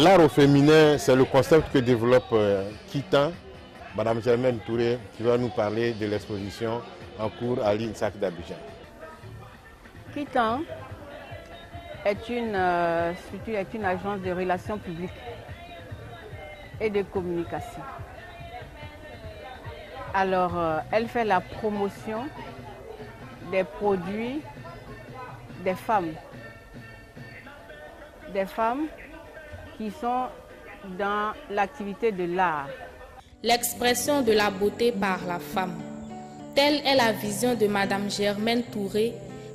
L'art au féminin, c'est le concept que développe Kitan, Madame Germaine Touré, qui va nous parler de l'exposition en cours à l'INSAC d'Abidjan. Kitan est une structure, est une agence de relations publiques et de communication. Alors, elle fait la promotion des produits des femmes qui sont dans l'activité de l'art. L'expression de la beauté par la femme. Telle est la vision de Madame Germaine Touré,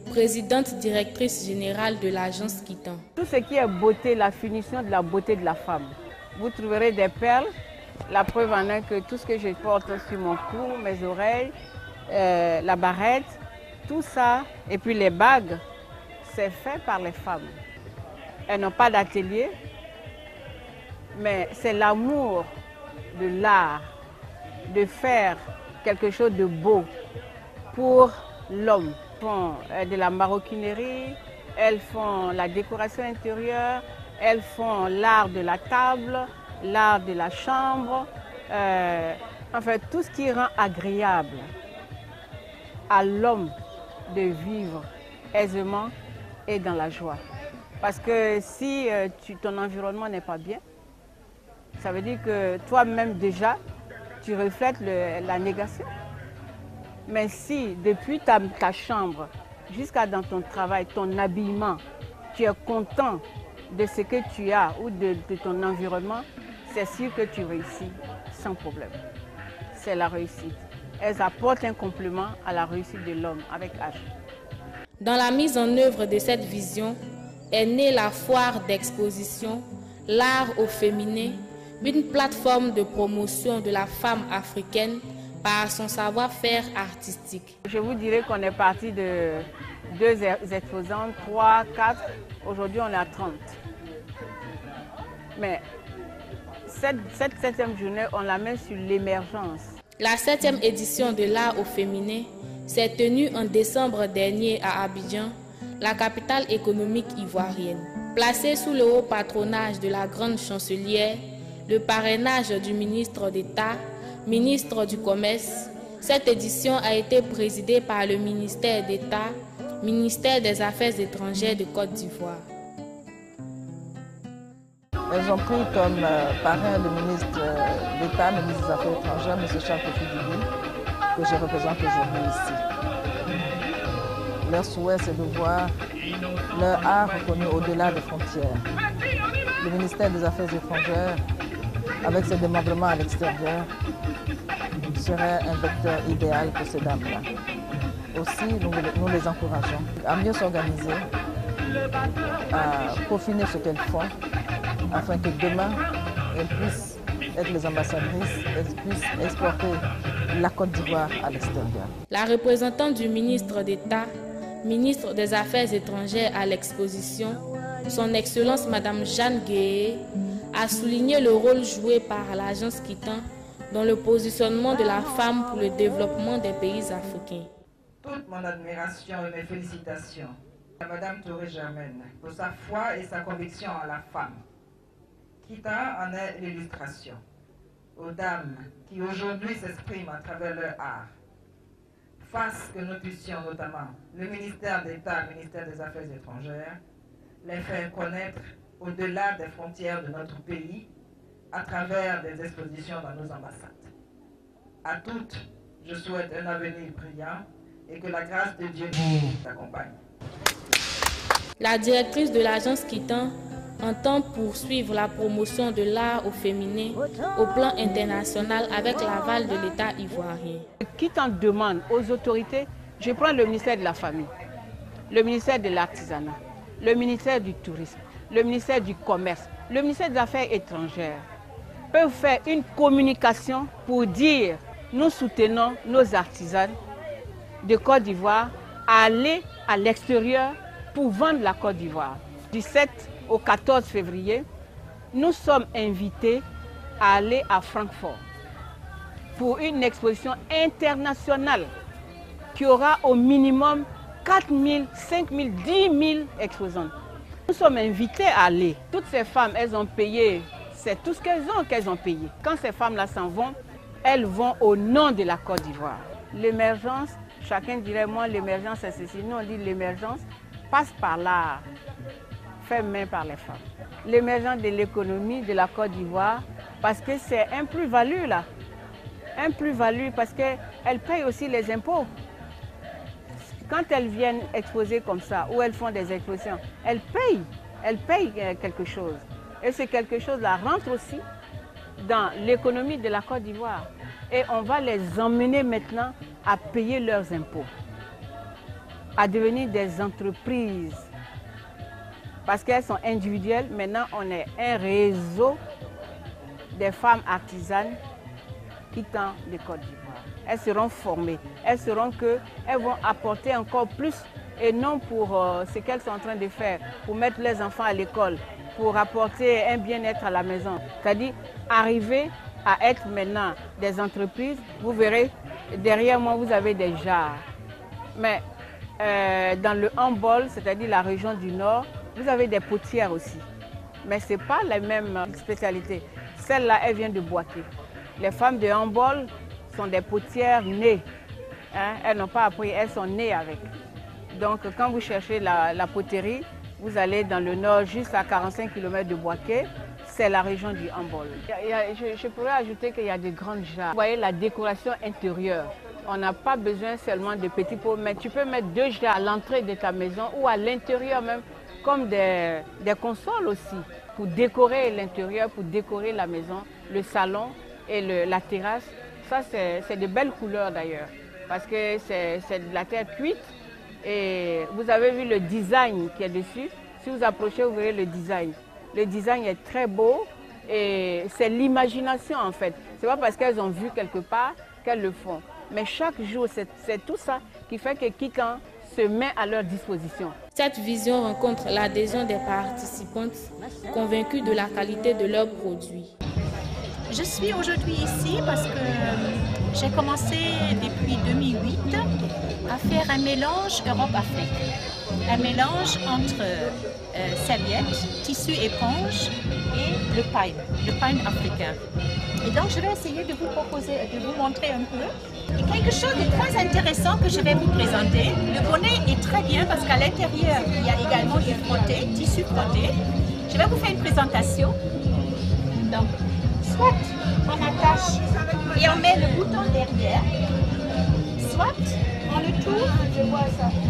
présidente directrice générale de l'agence Kitan. Tout ce qui est beauté, la finition de la beauté de la femme. Vous trouverez des perles, la preuve en est que tout ce que je porte sur mon cou, mes oreilles, la barrette, tout ça, et puis les bagues, c'est fait par les femmes. Elles n'ont pas d'atelier, mais c'est l'amour de l'art, de faire quelque chose de beau pour l'homme. Elles font de la maroquinerie, elles font la décoration intérieure, elles font l'art de la table, l'art de la chambre, enfin tout ce qui rend agréable à l'homme de vivre aisément et dans la joie. Parce que si ton environnement n'est pas bien, ça veut dire que toi-même déjà, tu reflètes la négation. Mais si depuis ta chambre jusqu'à dans ton travail, ton habillement, tu es content de ce que tu as ou de ton environnement, c'est sûr que tu réussis sans problème. C'est la réussite. Elles apportent un complément à la réussite de l'homme avec H. Dans la mise en œuvre de cette vision est née la foire d'exposition L'art au féminin, une plateforme de promotion de la femme africaine par son savoir-faire artistique. Je vous dirais qu'on est parti de 2 exposants, 3, 4, aujourd'hui on est à 30. Mais cette 7e journée, on la met sur l'émergence. La 7e édition de l'art au féminin s'est tenue en décembre dernier à Abidjan, la capitale économique ivoirienne. Placée sous le haut patronage de la grande chancelière, le parrainage du ministre d'État, ministre du Commerce, cette édition a été présidée par le ministère d'État, ministère des Affaires étrangères de Côte d'Ivoire. Elles ont pris comme parrain le ministre d'État, le ministre des Affaires étrangères, M. Charles Kofi Dibi, que je représente aujourd'hui ici. Leur souhait, c'est de voir leur art reconnu au-delà des frontières. Le ministère des Affaires étrangères, avec ses démembrements à l'extérieur, serait un vecteur idéal pour ces dames-là. Aussi, nous les encourageons à mieux s'organiser, à peaufiner ce qu'elles font, afin que demain, elles puissent être les ambassadrices, elles puissent exporter la Côte d'Ivoire à l'extérieur. La représentante du ministre d'État, ministre des Affaires étrangères à l'exposition, son Excellence Madame Jeanne Guéé, a souligné le rôle joué par l'agence Kitan dans le positionnement de la femme pour le développement des pays africains. Toute mon admiration et mes félicitations à Madame Touré Germaine pour sa foi et sa conviction en la femme. Kitan en est l'illustration. Aux dames qui aujourd'hui s'expriment à travers leur art, fasse que nous puissions notamment, le ministère d'État, le ministère des Affaires étrangères, les faire connaître au-delà des frontières de notre pays, à travers des expositions dans nos ambassades. À toutes, je souhaite un avenir brillant et que la grâce de Dieu vous accompagne. La directrice de l'agence Kitan entend poursuivre la promotion de l'art au féminin au plan international avec l'aval de l'État ivoirien. Kitan demande aux autorités, je prends le ministère de la Famille, le ministère de l'Artisanat, le ministère du Tourisme, le ministère du Commerce, le ministère des Affaires étrangères, peuvent faire une communication pour dire nous soutenons nos artisans de Côte d'Ivoire à aller à l'extérieur pour vendre la Côte d'Ivoire. Du 7 au 14 février, nous sommes invités à aller à Francfort pour une exposition internationale qui aura au minimum 4 000, 5 000, 10 000 exposants. Nous sommes invités à aller. Toutes ces femmes, elles ont payé, c'est tout ce qu'elles ont payé. Quand ces femmes-là s'en vont, elles vont au nom de la Côte d'Ivoire. L'émergence, chacun dirait, moi l'émergence c'est ceci. Nous on dit l'émergence passe par l'art, fait main par les femmes. L'émergence de l'économie de la Côte d'Ivoire, parce que c'est un plus-value là. Un plus-value parce qu'elles payent aussi les impôts. Quand elles viennent exposer comme ça, ou elles font des expositions, elles payent quelque chose. Et ce quelque chose-là rentre aussi dans l'économie de la Côte d'Ivoire. Et on va les emmener maintenant à payer leurs impôts, à devenir des entreprises. Parce qu'elles sont individuelles, maintenant on est un réseau des femmes artisanes quittant les Côte d'Ivoire. Elles seront formées, elles vont apporter encore plus et non pour ce qu'elles sont en train de faire, pour mettre les enfants à l'école, pour apporter un bien-être à la maison. C'est-à-dire arriver à être maintenant des entreprises. Vous verrez, derrière moi, vous avez des jarres. Mais dans le handball, c'est-à-dire la région du Nord, vous avez des potières aussi. Mais ce n'est pas la même spécialité. Celle-là, elle vient de Boaké. Les femmes de handball sont des potières nées. Hein? Elles n'ont pas appris, elles sont nées avec. Donc quand vous cherchez la poterie, vous allez dans le nord jusqu'à 45 km de Boaké, c'est la région du handball. Je pourrais ajouter qu'il y a de grandes jarres. Vous voyez la décoration intérieure. On n'a pas besoin seulement de petits pots, mais tu peux mettre 2 jarres à l'entrée de ta maison ou à l'intérieur même, comme des consoles aussi, pour décorer l'intérieur, pour décorer la maison, le salon et la terrasse. Ça, c'est de belles couleurs d'ailleurs, parce que c'est de la terre cuite. Et vous avez vu le design qui est dessus. Si vous approchez, vous verrez le design. Le design est très beau et c'est l'imagination en fait. Ce n'est pas parce qu'elles ont vu quelque part qu'elles le font. Mais chaque jour, c'est tout ça qui fait que quiconque se met à leur disposition. Cette vision rencontre l'adhésion des participantes convaincues de la qualité de leurs produits. Je suis aujourd'hui ici parce que j'ai commencé depuis 2008 à faire un mélange Europe-Afrique. Un mélange entre serviettes, tissu éponge et le pain africain. Et donc je vais essayer de vous proposer, de vous montrer un peu. Et quelque chose de très intéressant que je vais vous présenter. Le bonnet est très bien parce qu'à l'intérieur il y a également du frotté, tissu frotté. Je vais vous faire une présentation. Donc, soit on attache et on met le bouton derrière, soit on le tourne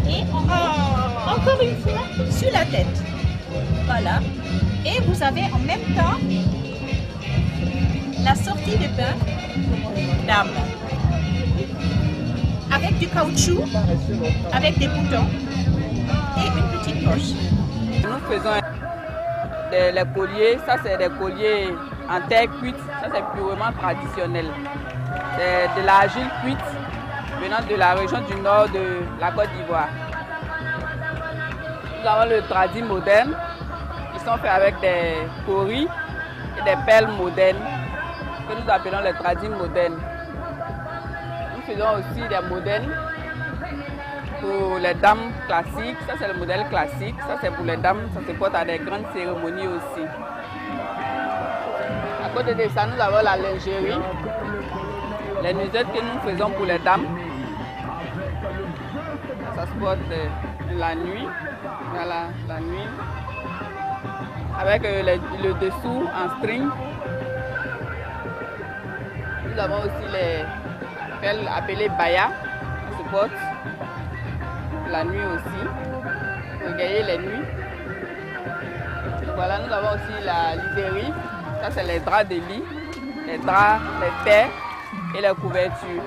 et on met encore une fois sur la tête. Voilà. Et vous avez en même temps la sortie de pain d'arbre avec du caoutchouc, avec des boutons et une petite poche. Nous faisons les colliers, ça c'est des colliers en terre cuite, ça c'est purement traditionnel. C'est de l'argile cuite venant de la région du nord de la Côte d'Ivoire. Nous avons le tradit moderne, qui sont faits avec des coris et des perles modernes, que nous appelons les tradis modernes. Nous faisons aussi des modèles pour les dames classiques, ça c'est le modèle classique, ça c'est pour les dames, ça se porte à des grandes cérémonies aussi. À côté de ça, nous avons la lingerie, les nuisettes que nous faisons pour les dames. Ça se porte la nuit, voilà, la nuit, avec le dessous en string. Nous avons aussi les perles appelées baya, qui se portent la nuit aussi, pour égayer les nuits. Voilà, nous avons aussi la literie, ça c'est les draps de lit, les draps, les terres et les couvertures.